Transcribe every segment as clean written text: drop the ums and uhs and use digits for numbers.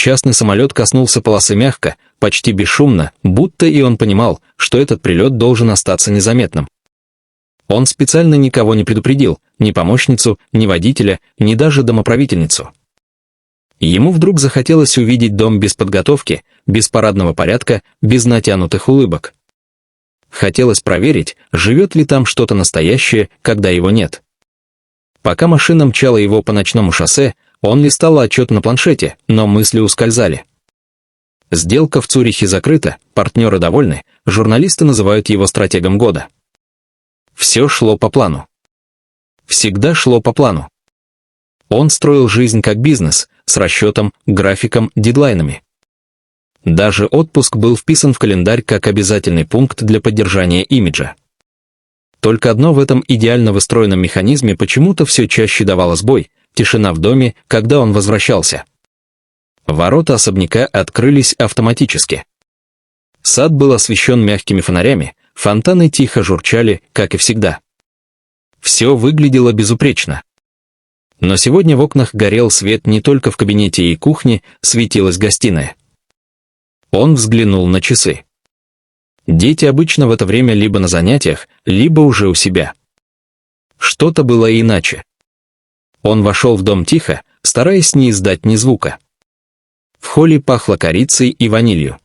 частный самолет коснулся полосы мягко, почти бесшумно, будто и он понимал, что этот прилет должен остаться незаметным. Он специально никого не предупредил, ни помощницу, ни водителя, ни даже домоправительницу. Ему вдруг захотелось увидеть дом без подготовки, без парадного порядка, без натянутых улыбок. Хотелось проверить, живет ли там что-то настоящее, когда его нет. Пока машина мчала его по ночному шоссе, он листал отчет на планшете, но мысли ускользали. Сделка в Цюрихе закрыта, партнеры довольны, журналисты называют его стратегом года. Все шло по плану. Всегда шло по плану. Он строил жизнь как бизнес, с расчетом, графиком, дедлайнами. Даже отпуск был вписан в календарь как обязательный пункт для поддержания имиджа. Только одно в этом идеально выстроенном механизме почему-то все чаще давало сбой: тишина в доме, когда он возвращался. Ворота особняка открылись автоматически. Сад был освещен мягкими фонарями, фонтаны тихо журчали, как и всегда. Все выглядело безупречно. Но сегодня в окнах горел свет не только в кабинете и кухне, светилась гостиная. Он взглянул на часы. Дети обычно в это время либо на занятиях, либо уже у себя. Что-то было иначе. Он вошел в дом тихо, стараясь не издать ни звука. В холле пахло корицей и ванилью.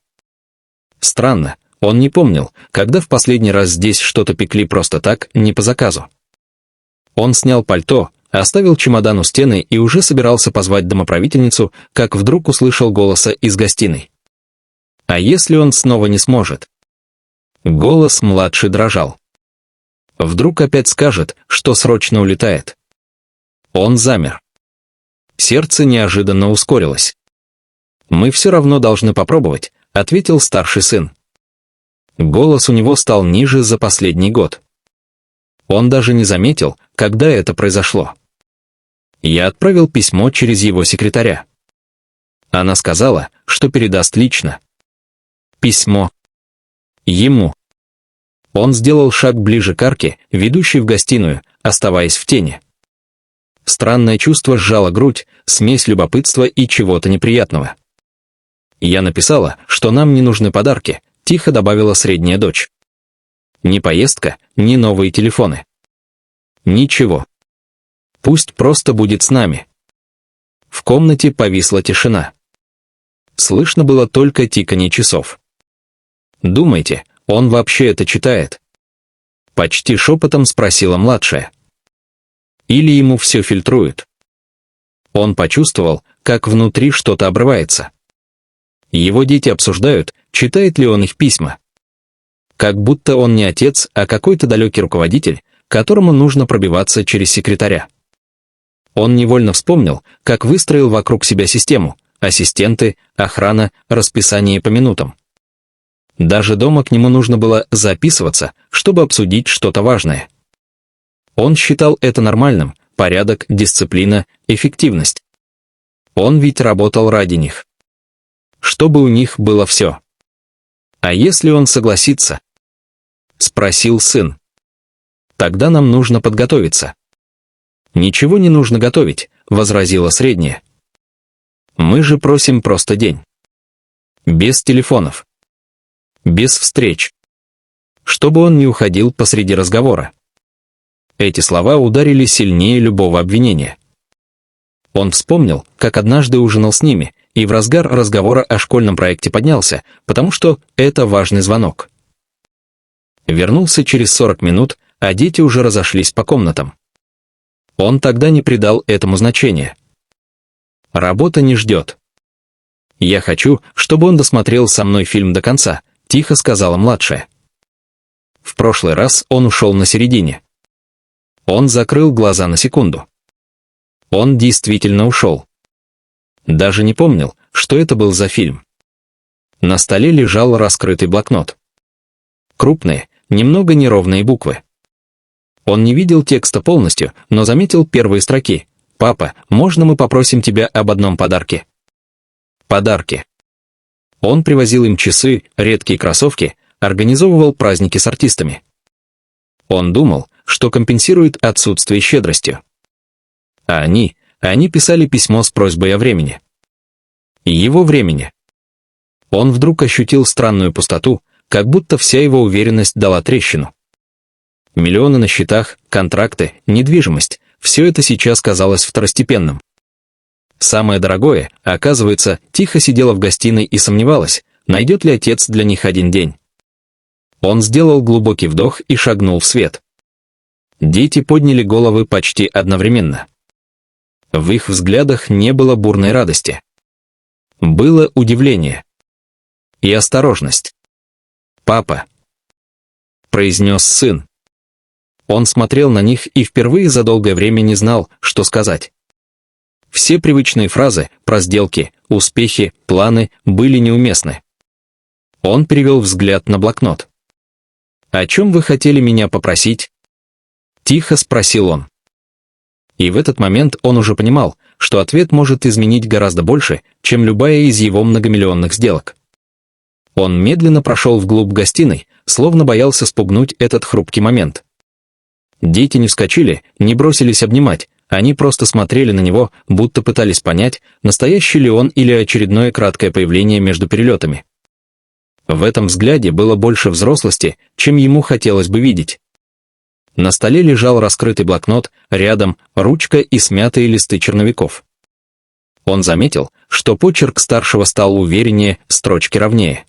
Странно, он не помнил, когда в последний раз здесь что-то пекли просто так, не по заказу. Он снял пальто, оставил чемодан у стены и уже собирался позвать домоправительницу, как вдруг услышал голоса из гостиной. А если он снова не сможет? Голос младший дрожал. Вдруг опять скажет, что срочно улетает. Он замер. Сердце неожиданно ускорилось. «Мы все равно должны попробовать», — ответил старший сын. Голос у него стал ниже за последний год. Он даже не заметил, когда это произошло. Я отправил письмо через его секретаря. Она сказала, что передаст лично. Письмо. Ему. Он сделал шаг ближе к арке, ведущей в гостиную, оставаясь в тени. Странное чувство сжало грудь, смесь любопытства и чего-то неприятного. «Я написала, что нам не нужны подарки», — тихо добавила средняя дочь. «Ни поездка, ни новые телефоны. Ничего. Пусть просто будет с нами». В комнате повисла тишина. Слышно было только тиканье часов. «Думаете, он вообще это читает?» Почти шепотом спросила младшая. Или ему все фильтруют? Он почувствовал, как внутри что-то обрывается. Его дети обсуждают, читает ли он их письма. Как будто он не отец, а какой-то далекий руководитель, которому нужно пробиваться через секретаря. Он невольно вспомнил, как выстроил вокруг себя систему: ассистенты, охрана, расписание по минутам. Даже дома к нему нужно было записываться, чтобы обсудить что-то важное. Он считал это нормальным: порядок, дисциплина, эффективность. Он ведь работал ради них. Чтобы у них было все. «А если он согласится?» — спросил сын. «Тогда нам нужно подготовиться». «Ничего не нужно готовить», — возразила средняя. «Мы же просим просто день. Без телефонов. Без встреч. Чтобы он не уходил посреди разговора». Эти слова ударили сильнее любого обвинения. Он вспомнил, как однажды ужинал с ними, и в разгар разговора о школьном проекте поднялся, потому что это важный звонок. Вернулся через 40 минут, а дети уже разошлись по комнатам. Он тогда не придал этому значения. «Работа не ждет. Я хочу, чтобы он досмотрел со мной фильм до конца», — тихо сказала младшая. В прошлый раз он ушел на середине. Он закрыл глаза на секунду. Он действительно ушел. Даже не помнил, что это был за фильм. На столе лежал раскрытый блокнот. Крупные, немного неровные буквы. Он не видел текста полностью, но заметил первые строки. «Папа, можно мы попросим тебя об одном подарке?» Подарки. Он привозил им часы, редкие кроссовки, организовывал праздники с артистами. Он думал, что компенсирует отсутствие щедростью. А они писали письмо с просьбой о времени. его времени. Он вдруг ощутил странную пустоту, как будто вся его уверенность дала трещину. Миллионы на счетах, контракты, недвижимость – все это сейчас казалось второстепенным. Самое дорогое, оказывается, тихо сидела в гостиной и сомневалась, найдет ли отец для них один день. Он сделал глубокий вдох и шагнул в свет. Дети подняли головы почти одновременно. В их взглядах не было бурной радости. Было удивление. И осторожность. «Папа», — произнес сын. Он смотрел на них и впервые за долгое время не знал, что сказать. Все привычные фразы про сделки, успехи, планы были неуместны. Он перевел взгляд на блокнот. «О чем вы хотели меня попросить?» Тихо спросил он. И в этот момент он уже понимал, что ответ может изменить гораздо больше, чем любая из его многомиллионных сделок. Он медленно прошел вглубь гостиной, словно боялся спугнуть этот хрупкий момент. Дети не вскочили, не бросились обнимать, они просто смотрели на него, будто пытались понять, настоящий ли он или очередное краткое появление между перелетами. В этом взгляде было больше взрослости, чем ему хотелось бы видеть. На столе лежал раскрытый блокнот, рядом ручка и смятые листы черновиков. Он заметил, что почерк старшего стал увереннее, строчки ровнее.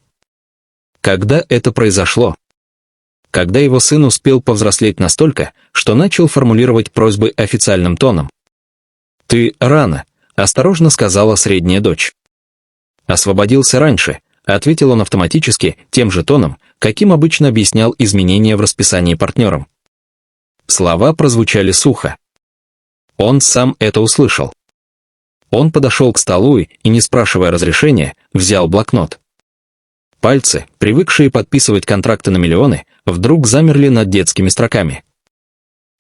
Когда это произошло? Когда его сын успел повзрослеть настолько, что начал формулировать просьбы официальным тоном. «Ты рано», — осторожно сказала средняя дочь. «Освободился раньше», — ответил он автоматически, тем же тоном, каким обычно объяснял изменения в расписании партнерам. Слова прозвучали сухо. Он сам это услышал. Он подошел к столу и, не спрашивая разрешения, взял блокнот. Пальцы, привыкшие подписывать контракты на миллионы, вдруг замерли над детскими строками.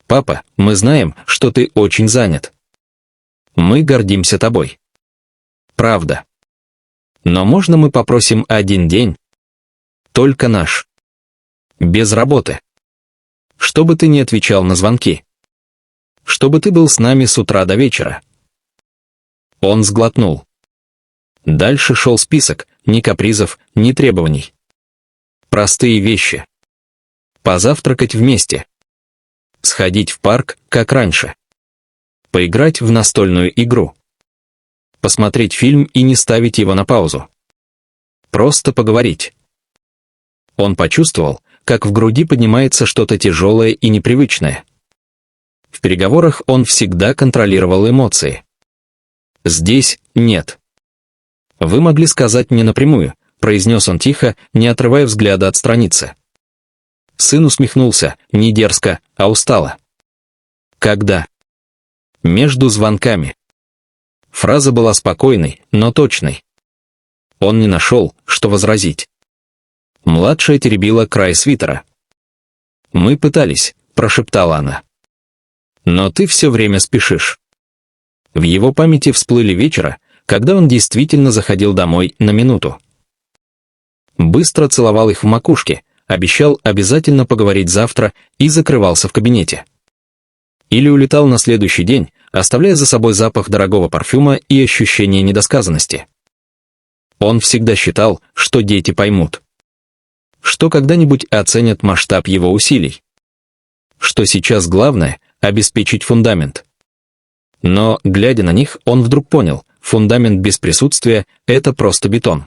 «Папа, мы знаем, что ты очень занят. Мы гордимся тобой. Правда. Но можно мы попросим один день? Только наш. Без работы. Чтобы ты не отвечал на звонки. Чтобы ты был с нами с утра до вечера». Он сглотнул. Дальше шел список, ни капризов, ни требований. Простые вещи. Позавтракать вместе. Сходить в парк, как раньше. Поиграть в настольную игру. Посмотреть фильм и не ставить его на паузу. Просто поговорить. Он почувствовал, как в груди поднимается что-то тяжелое и непривычное. В переговорах он всегда контролировал эмоции. Здесь нет. «Вы могли сказать мне напрямую», — произнес он тихо, не отрывая взгляда от страницы. Сын усмехнулся, не дерзко, а устало. «Когда?» «Между звонками». Фраза была спокойной, но точной. Он не нашел, что возразить. Младшая теребила край свитера. «Мы пытались», — прошептала она. «Но ты все время спешишь». В его памяти всплыли вечера, когда он действительно заходил домой на минуту. Быстро целовал их в макушке, обещал обязательно поговорить завтра и закрывался в кабинете. Или улетал на следующий день, оставляя за собой запах дорогого парфюма и ощущение недосказанности. Он всегда считал, что дети поймут. Что когда-нибудь оценят масштаб его усилий. Что сейчас главное – обеспечить фундамент. Но, глядя на них, он вдруг понял, фундамент без присутствия – это просто бетон.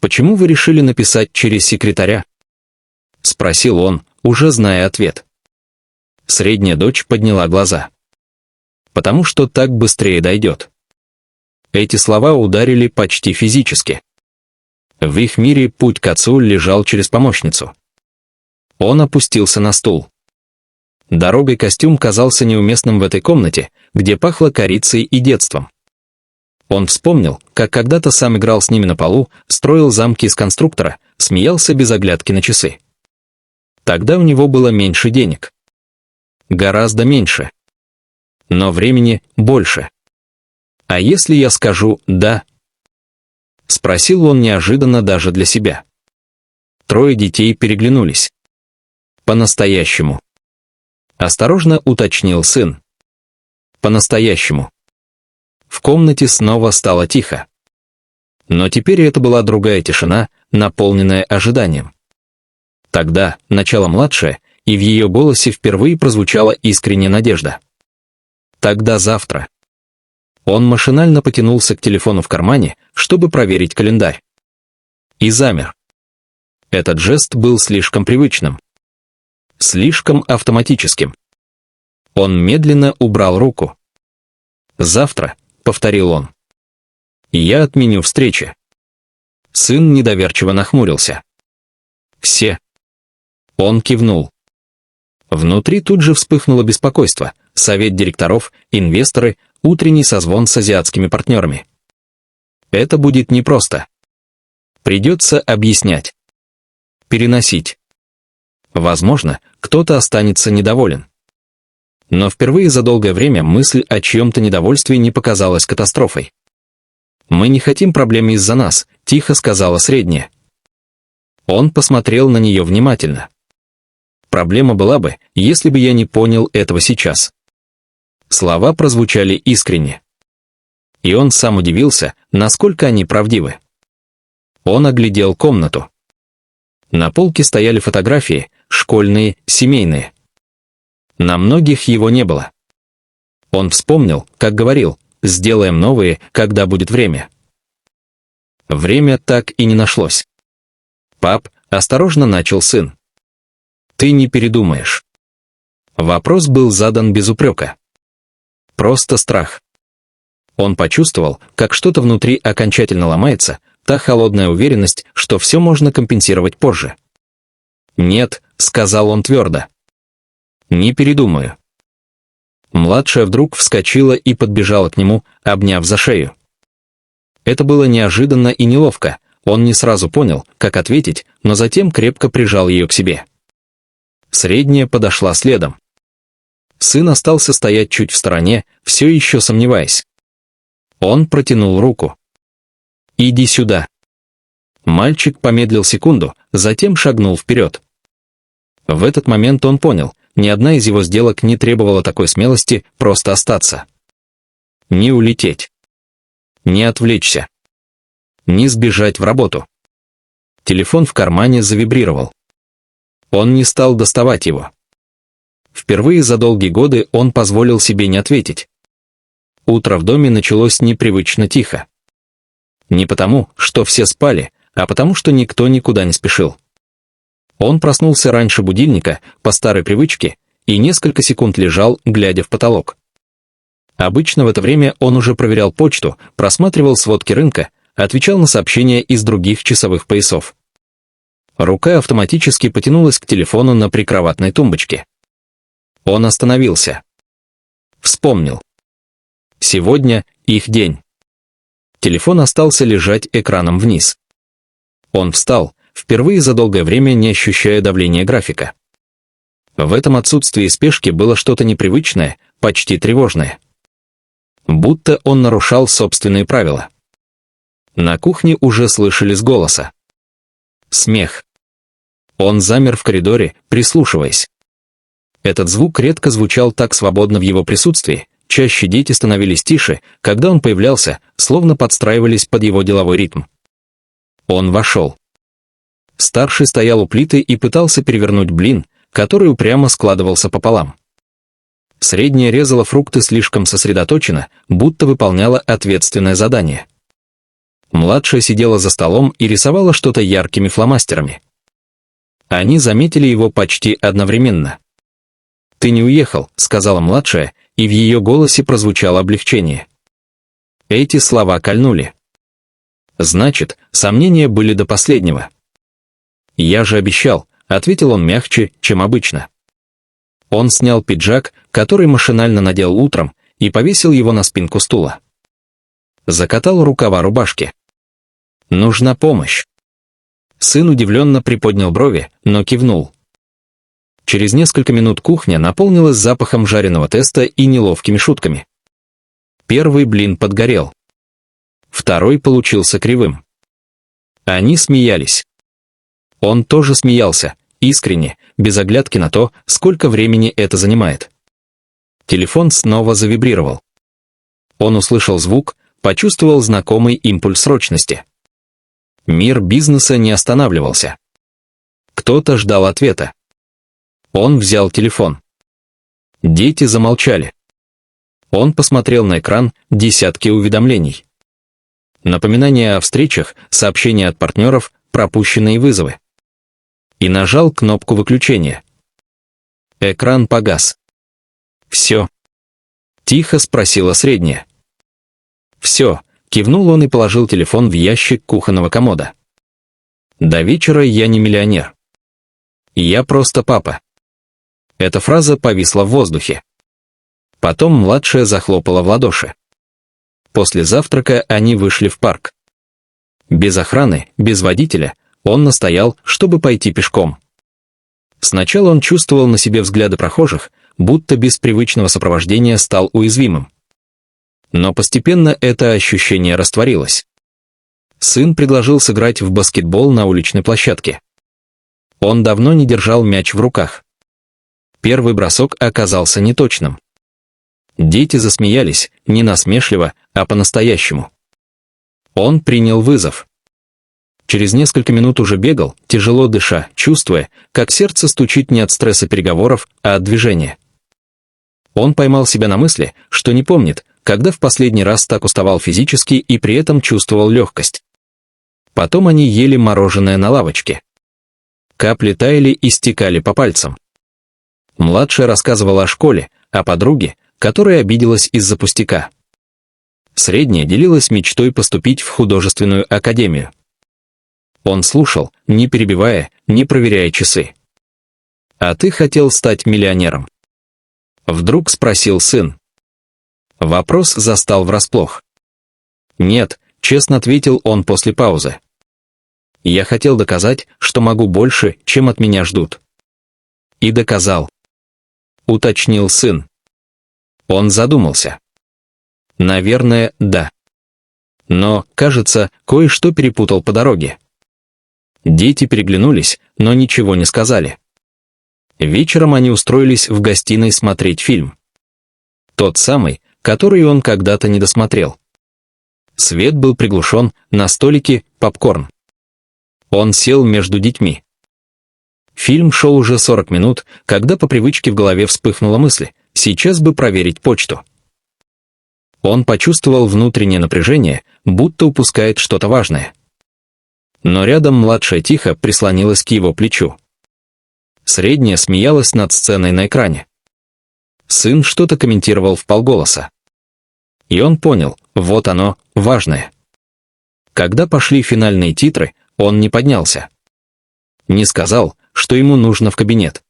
«Почему вы решили написать через секретаря?» – спросил он, уже зная ответ. Средняя дочь подняла глаза. «Потому что так быстрее дойдет». Эти слова ударили почти физически. В их мире путь к отцу лежал через помощницу. Он опустился на стул. Дорогой костюм казался неуместным в этой комнате, где пахло корицей и детством. Он вспомнил, как когда-то сам играл с ними на полу, строил замки из конструктора, смеялся без оглядки на часы. Тогда у него было меньше денег. Гораздо меньше. Но времени больше. «А если я скажу «да»?» — спросил он неожиданно даже для себя. Трое детей переглянулись. «По-настоящему». Осторожно уточнил сын. «По-настоящему». В комнате снова стало тихо. Но теперь это была другая тишина, наполненная ожиданием. Тогда, начало младшее, и в ее голосе впервые прозвучала искренняя надежда. Тогда завтра. Он машинально потянулся к телефону в кармане, чтобы проверить календарь. И замер. Этот жест был слишком привычным. Слишком автоматическим. Он медленно убрал руку. «Завтра», — повторил он. «Я отменю встречи». Сын недоверчиво нахмурился. «Все». Он кивнул. Внутри тут же вспыхнуло беспокойство. Совет директоров, инвесторы, утренний созвон с азиатскими партнерами. Это будет непросто. Придется объяснять. Переносить. Возможно, кто-то останется недоволен. Но впервые за долгое время мысль о чьем-то недовольстве не показалась катастрофой. «Мы не хотим проблем из-за нас», — тихо сказала средняя. Он посмотрел на нее внимательно. «Проблема была бы, если бы я не понял этого сейчас». Слова прозвучали искренне. И он сам удивился, насколько они правдивы. Он оглядел комнату. На полке стояли фотографии, школьные, семейные. На многих его не было. Он вспомнил, как говорил, «Сделаем новые, когда будет время». Время так и не нашлось. «Пап», — осторожно начал сын. «Ты не передумаешь». Вопрос был задан без упрека. Просто страх. Он почувствовал, как что-то внутри окончательно ломается, та холодная уверенность, что все можно компенсировать позже. «Нет», — сказал он твердо. «Не передумаю». Младшая вдруг вскочила и подбежала к нему, обняв за шею. Это было неожиданно и неловко, он не сразу понял, как ответить, но затем крепко прижал ее к себе. Средняя подошла следом. Сын остался стоять чуть в стороне, все еще сомневаясь. Он протянул руку. «Иди сюда». Мальчик помедлил секунду, затем шагнул вперед. В этот момент он понял, ни одна из его сделок не требовала такой смелости просто остаться. Не улететь. Не отвлечься. Не сбежать в работу. Телефон в кармане завибрировал. Он не стал доставать его. Впервые за долгие годы он позволил себе не ответить. Утро в доме началось непривычно тихо. Не потому, что все спали, а потому, что никто никуда не спешил. Он проснулся раньше будильника, по старой привычке, и несколько секунд лежал, глядя в потолок. Обычно в это время он уже проверял почту, просматривал сводки рынка, отвечал на сообщения из других часовых поясов. Рука автоматически потянулась к телефону на прикроватной тумбочке. Он остановился. Вспомнил. Сегодня их день. Телефон остался лежать экраном вниз. Он встал, впервые за долгое время не ощущая давления графика. В этом отсутствии спешки было что-то непривычное, почти тревожное. Будто он нарушал собственные правила. На кухне уже слышались голоса. Смех. Он замер в коридоре, прислушиваясь. Этот звук редко звучал так свободно в его присутствии, чаще дети становились тише, когда он появлялся, словно подстраивались под его деловой ритм. Он вошел. Старший стоял у плиты и пытался перевернуть блин, который упрямо складывался пополам. Средняя резала фрукты слишком сосредоточенно, будто выполняла ответственное задание. Младшая сидела за столом и рисовала что-то яркими фломастерами. Они заметили его почти одновременно. «Ты не уехал», — сказала младшая, и в ее голосе прозвучало облегчение. Эти слова кольнули. Значит, сомнения были до последнего. «Я же обещал», — ответил он мягче, чем обычно. Он снял пиджак, который машинально надел утром, и повесил его на спинку стула. Закатал рукава рубашки. «Нужна помощь». Сын удивленно приподнял брови, но кивнул. Через несколько минут кухня наполнилась запахом жареного теста и неловкими шутками. Первый блин подгорел. Второй получился кривым. Они смеялись. Он тоже смеялся, искренне, без оглядки на то, сколько времени это занимает. Телефон снова завибрировал. Он услышал звук, почувствовал знакомый импульс срочности. Мир бизнеса не останавливался. Кто-то ждал ответа. Он взял телефон. Дети замолчали. Он посмотрел на экран, десятки уведомлений. Напоминания о встречах, сообщения от партнеров, пропущенные вызовы. И нажал кнопку выключения. Экран погас. «Все?» — тихо спросила средняя. «Все», — кивнул он и положил телефон в ящик кухонного комода. «До вечера я не миллионер. Я просто папа». Эта фраза повисла в воздухе. Потом младшая захлопала в ладоши. После завтрака они вышли в парк. Без охраны, без водителя, он настоял, чтобы пойти пешком. Сначала он чувствовал на себе взгляды прохожих, будто без привычного сопровождения стал уязвимым. Но постепенно это ощущение растворилось. Сын предложил сыграть в баскетбол на уличной площадке. Он давно не держал мяч в руках. Первый бросок оказался неточным. Дети засмеялись, не насмешливо, а по-настоящему. Он принял вызов. Через несколько минут уже бегал, тяжело дыша, чувствуя, как сердце стучит не от стресса переговоров, а от движения. Он поймал себя на мысли, что не помнит, когда в последний раз так уставал физически и при этом чувствовал легкость. Потом они ели мороженое на лавочке. Капли таяли и стекали по пальцам. Младшая рассказывала о школе, о подруге, которая обиделась из-за пустяка. Средняя делилась мечтой поступить в художественную академию. Он слушал, не перебивая, не проверяя часы. «А ты хотел стать миллионером?» Вдруг спросил сын. Вопрос застал врасплох. «Нет», — честно ответил он после паузы. «Я хотел доказать, что могу больше, чем от меня ждут». «И доказал», — уточнил сын. Он задумался. «Наверное, да. Но, кажется, кое-что перепутал по дороге». Дети переглянулись, но ничего не сказали. Вечером они устроились в гостиной смотреть фильм. Тот самый, который он когда-то не досмотрел. Свет был приглушен, на столике попкорн. Он сел между детьми. Фильм шел уже 40 минут, когда по привычке в голове вспыхнула мысль: сейчас бы проверить почту. Он почувствовал внутреннее напряжение, будто упускает что-то важное. Но рядом младшая тихо прислонилась к его плечу. Средняя смеялась над сценой на экране. Сын что-то комментировал вполголоса. И он понял, вот оно, важное. Когда пошли финальные титры, он не поднялся. Не сказал, что ему нужно в кабинет.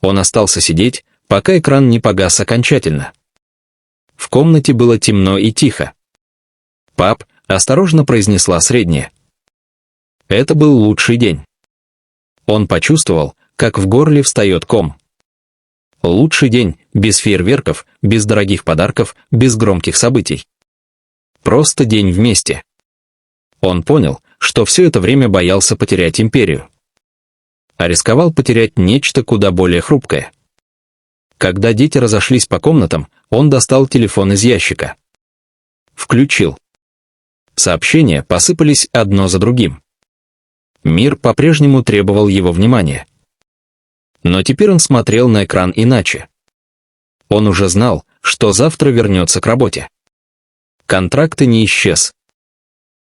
Он остался сидеть, пока экран не погас окончательно. В комнате было темно и тихо. «Пап», — осторожно произнесла средняя. Это был лучший день. Он почувствовал, как в горле встает ком. Лучший день, без фейерверков, без дорогих подарков, без громких событий. Просто день вместе. Он понял, что все это время боялся потерять империю. А рисковал потерять нечто куда более хрупкое. Когда дети разошлись по комнатам, он достал телефон из ящика. Включил. Сообщения посыпались одно за другим. Мир по-прежнему требовал его внимания. Но теперь он смотрел на экран иначе. Он уже знал, что завтра вернется к работе. Контракт не исчез.